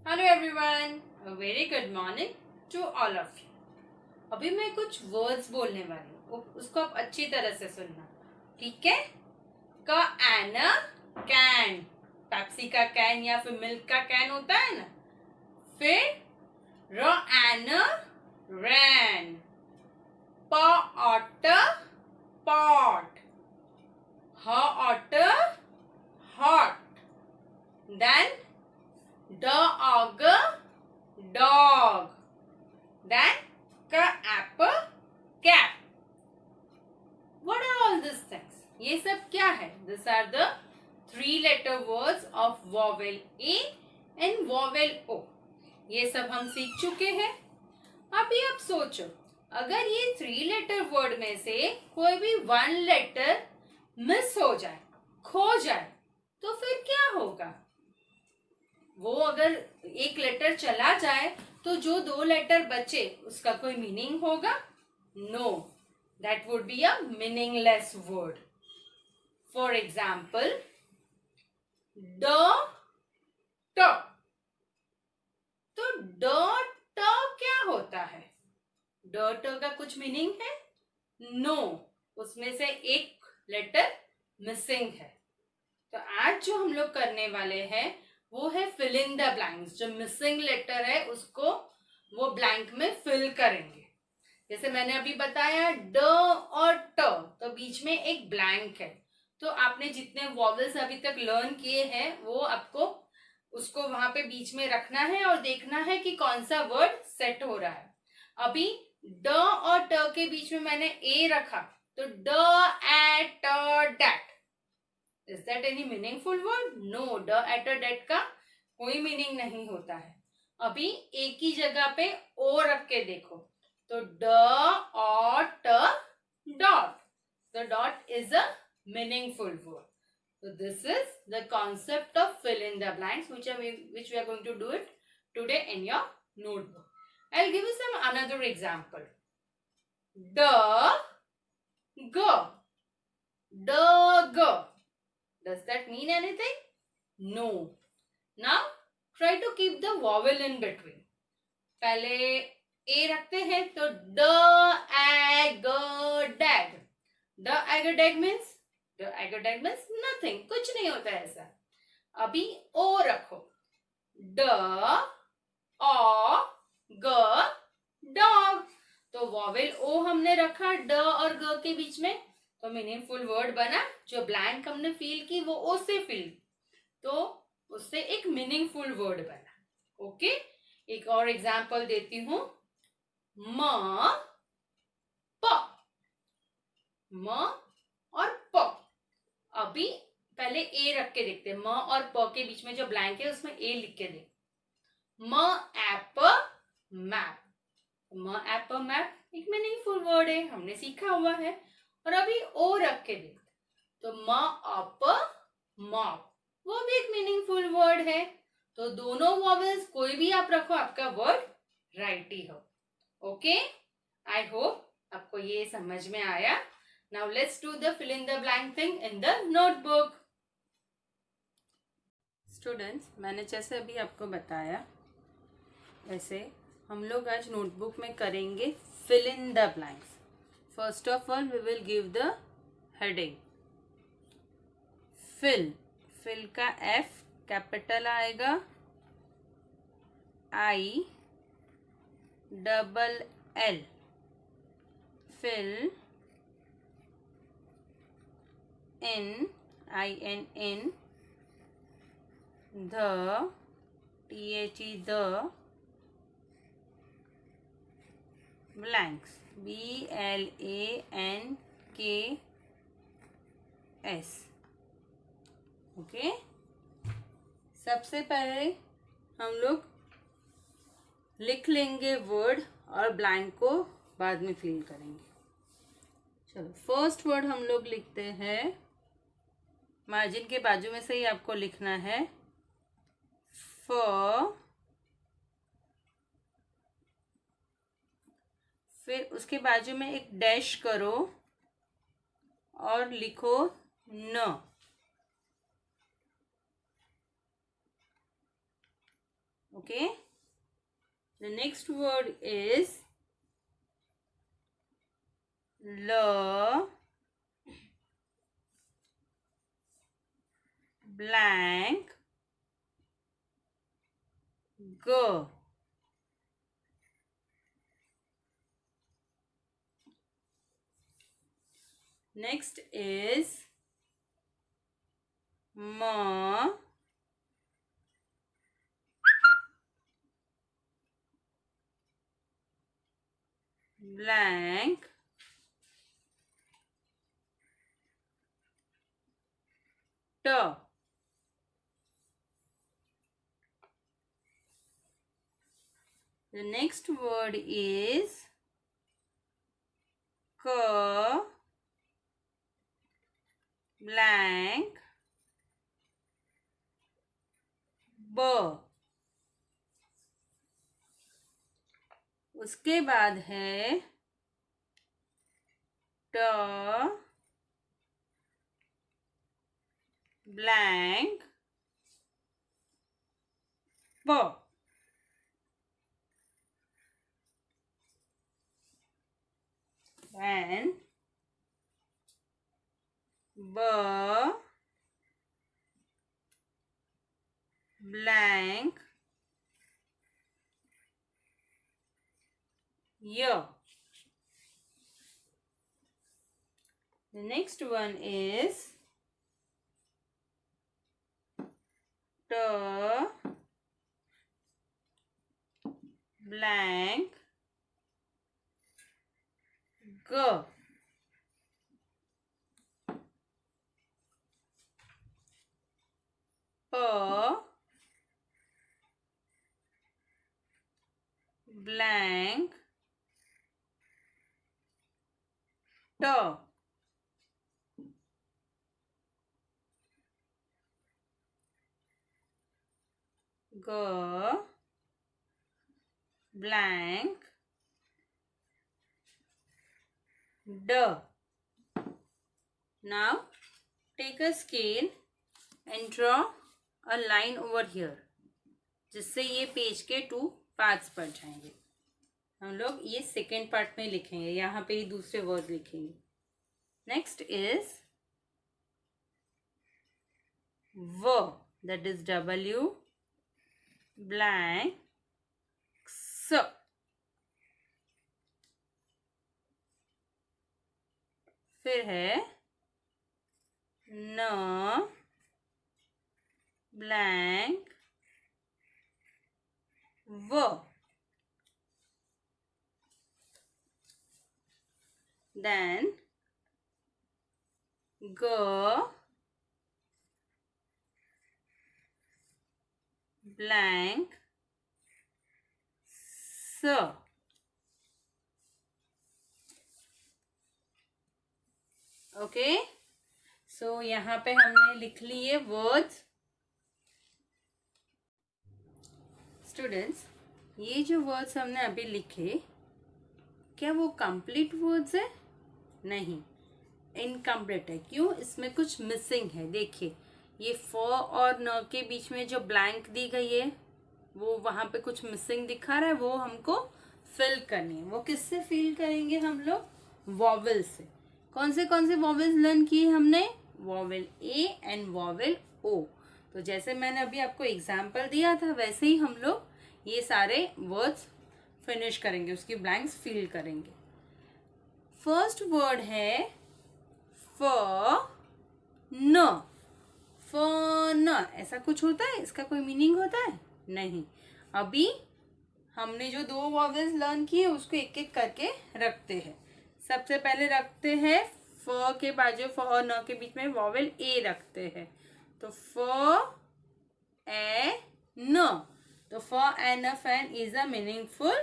Hello everyone, a very good morning to all of you. अभी मैं कुछ words बोलने वाली हूँ, उसको आप अच्छी तरह से सुनना, ठीक है? का एन कैन, पेप्सी का कैन या फिर मिल्क का कैन होता है ना। फिर र एन रैन, प ऑट पॉट, ह ऑट हॉट, देन ड org dog, then cap cap. What are all these things? ये सब क्या है? These are the three letter words of vowel A and vowel O. ये सब हम सीख चुके हैं। अभी आप सोचो, अगर ये थ्री लेटर वर्ड में से कोई भी वन लेटर मिस हो जाए, खो जाए, तो फिर क्या होगा? वो अगर एक लेटर चला जाए तो जो दो लेटर बचे उसका कोई मीनिंग होगा? No, that would be a meaningless word. For example, ड ट। तो ड ट क्या होता है? ड ट का कुछ मीनिंग है? नो, उसमें से एक लेटर मिसिंग है। तो आज जो हम लोग करने वाले हैं वो है फिल इन द ब्लैंक्स। जो मिसिंग लेटर है उसको वो ब्लैंक में फिल करेंगे। जैसे मैंने अभी बताया ड और ट, तो बीच में एक ब्लैंक है। तो आपने जितने वॉवेल्स अभी तक लर्न किए हैं वो आपको उसको वहां पे बीच में रखना है और देखना है कि कौन सा वर्ड सेट हो रहा है। अभी ड और ट के बीच में मैंने ए रखा, तो ड एट डैट। Is that any meaningful word? No, ड एट डेट का कोई मीनिंग नहीं होता है। अभी एक ही जगह पे ओ रख के देखो, तो ड और ट dot. The dot is a meaningful word. So this is the concept of fill in the blanks, which we are going to do it today in your notebook. I'll give you some another example. Dug. Does that mean anything? No. Now try to keep the vowel in between. पहले ए रखते हैं तो ड egg डैग। ड egg डैग means nothing, कुछ नहीं होता है ऐसा। अभी ओ रखो, ड ओ ग डॉग। तो वॉवेल ओ हमने रखा ड और ग के बीच में, तो मीनिंगफुल वर्ड बना। जो ब्लैंक हमने फील की वो ओ से फील, तो उससे एक मीनिंगफुल वर्ड बना। ओके, एक और एग्जाम्पल देती हूं। म प, म और प। अभी पहले ए रख के देखते हैं। म और प के बीच में जो ब्लैंक है उसमें ए लिख के देख। म एप मैप। म एप मैप एक मीनिंगफुल वर्ड है, हमने सीखा हुआ है। और अभी ओ रख के देख, तो म अप मॉप, वो भी एक मीनिंगफुल वर्ड है। तो दोनों वॉवेल्स कोई भी आप रखो, आपका वर्ड राइट ही हो। ओके, आई होप आपको ये समझ में आया। Now let's do the fill in the blank thing in the notebook. Students, मैंने जैसे अभी आपको बताया वैसे हम लोग आज नोटबुक में करेंगे fill in the blanks. First of all we will give the heading fill. Fill का एफ कैपिटल आएगा, I double L, fill in, I N in, the, T H E the, blanks, B L A N K S. Okay, सबसे पहले हम लोग लिख लेंगे word और blank को बाद में फिल करेंगे। चलो, फर्स्ट वर्ड हम लोग लिखते हैं, मार्जिन के बाजू में से ही आपको लिखना है फ, फिर उसके बाजू में एक डैश करो और लिखो न। Okay. The next word is L blank G. Next is M blank T. The next word is K blank B. उसके बाद है T blank P. Then B blank Y. The next one is T blank G. P blank T. G blank D. Now take a scale and draw a line over here, जिससे ये page के 2 parts बन जाएंगे. हम लोग ये second part में लिखेंगे, यहाँ पे ही दूसरे वर्ड लिखेंगे. Next is V, that is W blank X. फिर है N blank V. Then G blank S. Okay, so यहाँ पे हमने लिख लिए वर्ड्स. स्टूडेंट्स, ये जो वर्ड्स हमने अभी लिखे, क्या वो कंप्लीट वर्ड्स है? नहीं, इनकम्प्लीट है. क्यों? इसमें कुछ मिसिंग है. देखिए, ये फ और न के बीच में जो ब्लैंक दी गई है, वो वहाँ पे कुछ मिसिंग दिखा रहा है, वो हमको फिल करनी है. वो किससे फिल करेंगे हम लोग? वॉवेल से. कौन से वॉवेल्स लर्न किए हमने? वॉवेल ए एंड वॉवेल ओ. तो जैसे मैंने अभी आपको एग्जाम्पल दिया था, वैसे ही हम लोग ये सारे वर्ड्स फिनिश करेंगे, उसकी ब्लैंक्स फिल करेंगे. फर्स्ट वर्ड है फ न. फन. ऐसा कुछ होता है? इसका कोई मीनिंग होता है? नहीं. अभी हमने जो 2 वॉवेल्स लर्न किए उसको एक एक करके रखते हैं. सबसे पहले रखते हैं फ के बाजू फ और न के बीच में वॉवेल ए रखते हैं. तो फ ए न. तो फ एन अ fan is a meaningful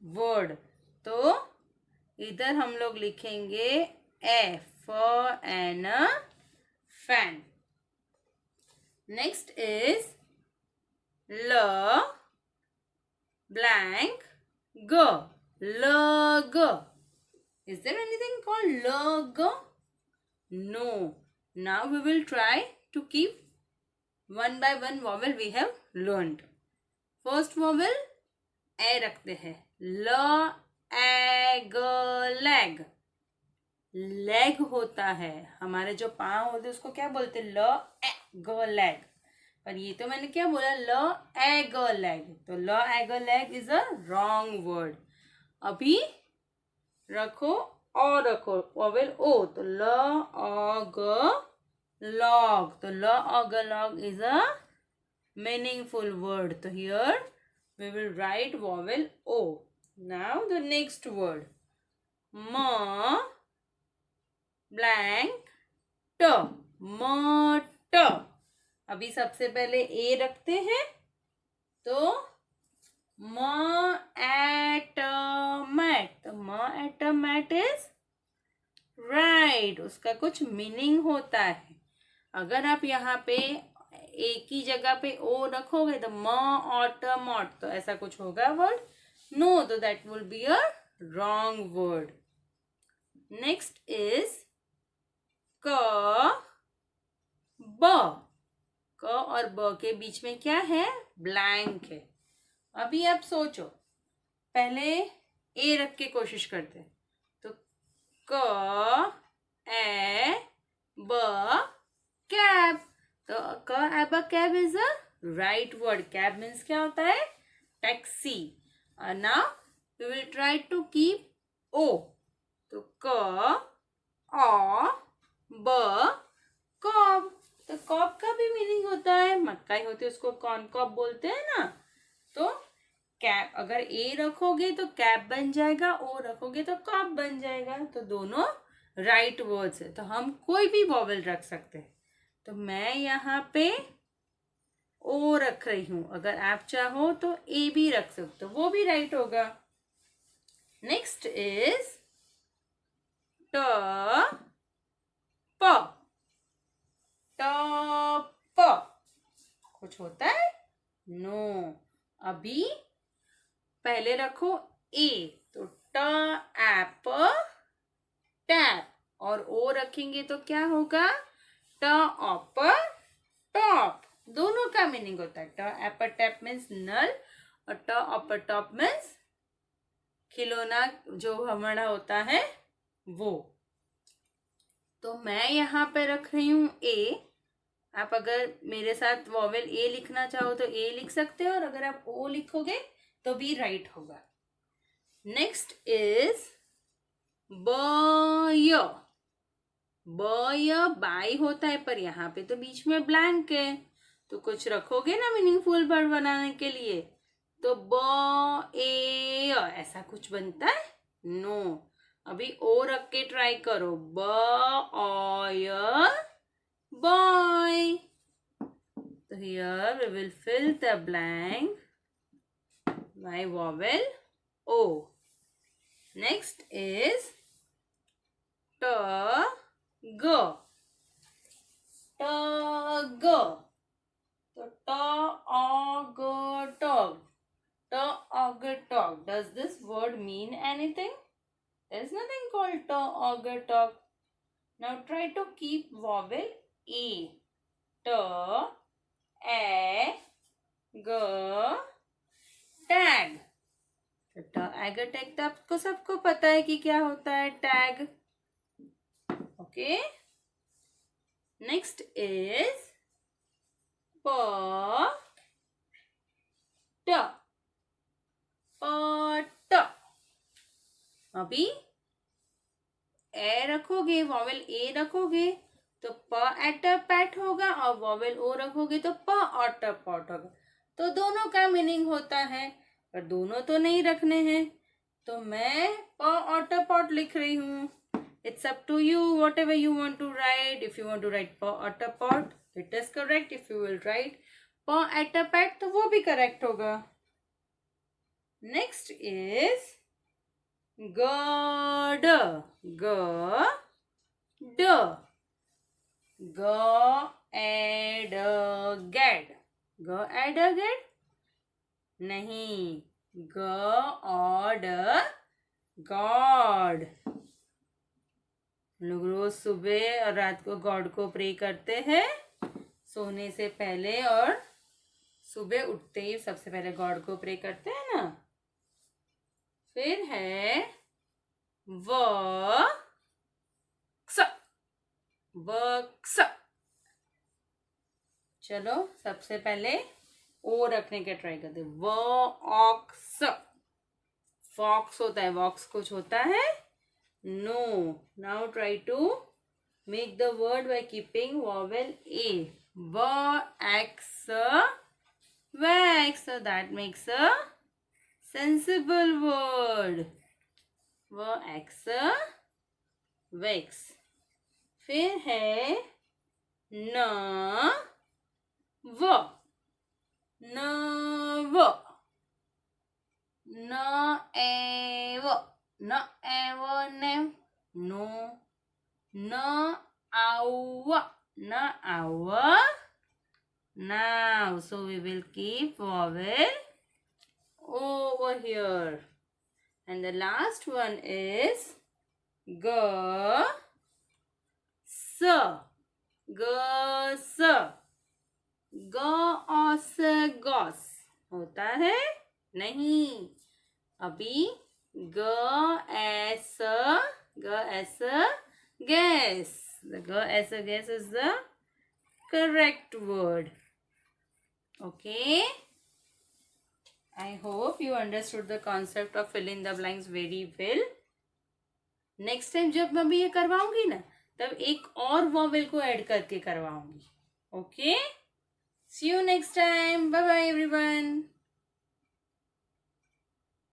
word. तो इधर हम लोग लिखेंगे ए, फ एन अ फैन. नेक्स्ट इज ल blank G. Lug. Is there anything called lug? No. Now we will try to keep one by one vowel we have learned. First vowel A रखते हैं, ल ए ग लैग। लेग होता है, हमारे जो पाँव होते हैं उसको क्या बोलते हैं, ल ए ग लैग। पर ये तो मैंने क्या बोला, ल ए ग लैग, तो ल ए ग lag is a wrong word. अभी रखो और रखो वॉवेल ओ, तो ल अ ग लॉग, तो ल अ ग log is a meaningful word. So here we will write vowel O. Now the next word, ma blank t, मट। अभी सबसे पहले ए रखते हैं, तो म एट मैट, तो म एट मैट इज राइट। उसका कुछ मीनिंग होता है। अगर आप यहाँ पे एक ही जगह पे ओ रखोगे तो म ऑट मॉट, तो ऐसा कुछ होगा वर्ड, नो, तो that will be a wrong word. Next is क ब। क और ब के बीच में क्या है, ब्लैंक है। अभी आप सोचो, पहले ए रख के कोशिश करते हैं, तो क ए ब कैब, तो क एब cab is a right word. Cab means क्या होता है, taxi. Now we will try to keep O, तो क अ ब कॉब, तो कॉब का भी मीनिंग होता है, मक्काई होती है उसको कॉर्न कॉब बोलते हैं ना। तो कैब, अगर ए रखोगे तो कैब बन जाएगा, ओ रखोगे तो कॉब बन जाएगा, तो दोनों राइट वर्ड्स है। तो हम कोई भी वॉवेल रख सकते हैं। तो मैं यहाँ पे ओ रख रही हूं, अगर आप चाहो तो ए भी रख सकते हो, वो भी राइट होगा। नेक्स्ट इज ट प, टॉप, कुछ होता है, नो। अभी पहले रखो ए, तो ट एप टैप, और ओ रखेंगे तो क्या होगा, ट ऑप टॉप। दोनों का मीनिंग होता है, ट एप टैप मीन्स नल, और ट ऑप टॉप मीन्स खिलौना जो हमारा होता है वो। तो मैं यहाँ पे रख रही हूँ ए। आप अगर मेरे साथ वॉवेल ए लिखना चाहो तो ए लिख सकते हो, और अगर आप ओ लिखोगे तो भी राइट होगा। नेक्स्ट इज बय। बय बाई होता है, पर यहाँ पे तो बीच में ब्लैंक है, तो कुछ रखोगे ना मीनिंगफुल वर्ड बनाने के लिए, तो ब ए ऐसा कुछ बनता है, नो। अभी ओ रख के ट्राई करो, ब eye boy. So here we will fill the blank by vowel O. Next is tug. Tug. So tug, tug. Tug, tug. Does this word mean anything? There is nothing called tug, tug. Now try to keep vowel E. T, A, G, tag. Tag tag तो आपको सबको पता है कि क्या होता है, tag. Okay, next is प ट, पट। अभी ए रखोगे, वॉवेल ए रखोगे तो प एट पैट होगा, और वॉवेल ओ रखोगे तो प ऑट पॉट होगा। तो दोनों का मीनिंग होता है, पर दोनों तो नहीं रखने हैं, तो मैं प ऑट पॉट लिख रही हूँ। It's up to you, whatever you want to write. If you want to write प ऑट pot, it is correct. If you will write प एट पैट, तो वो भी करेक्ट होगा। नेक्स्ट इज गड, ग ड, ग एड गेड, ग एड गेड नहीं, ग ऑड गॉड। लोग रोज सुबह और रात को गॉड को प्रे करते हैं, सोने से पहले और सुबह उठते ही सबसे पहले गॉड को प्रे करते हैं ना। फिर है वर्क्स, वर्क्स। चलो सबसे पहले ओ रखने के ट्राई करते हैं। वॉक्स, फॉक्स होता है, वॉक्स कुछ होता है? No. Now try to make the word by keeping vowel A. wax, wax, so that makes a sensible word. wax, wax. फिर है न व, नव, न एव, न एव नेव, नो, न आव, न आव now. So we will keep vowel over here. And the last one is g, s, g, s, Gauss, Gauss होता है? नहीं। अभी ग S, gas. The g as a guess is the correct word. Okay. I hope you understood the concept of fill in the blanks very well. Next time जब मैं भी ये करवाऊंगी ना, तब एक और vowel को ऐड करके करवाऊंगी. Okay. See you next time. Bye bye everyone.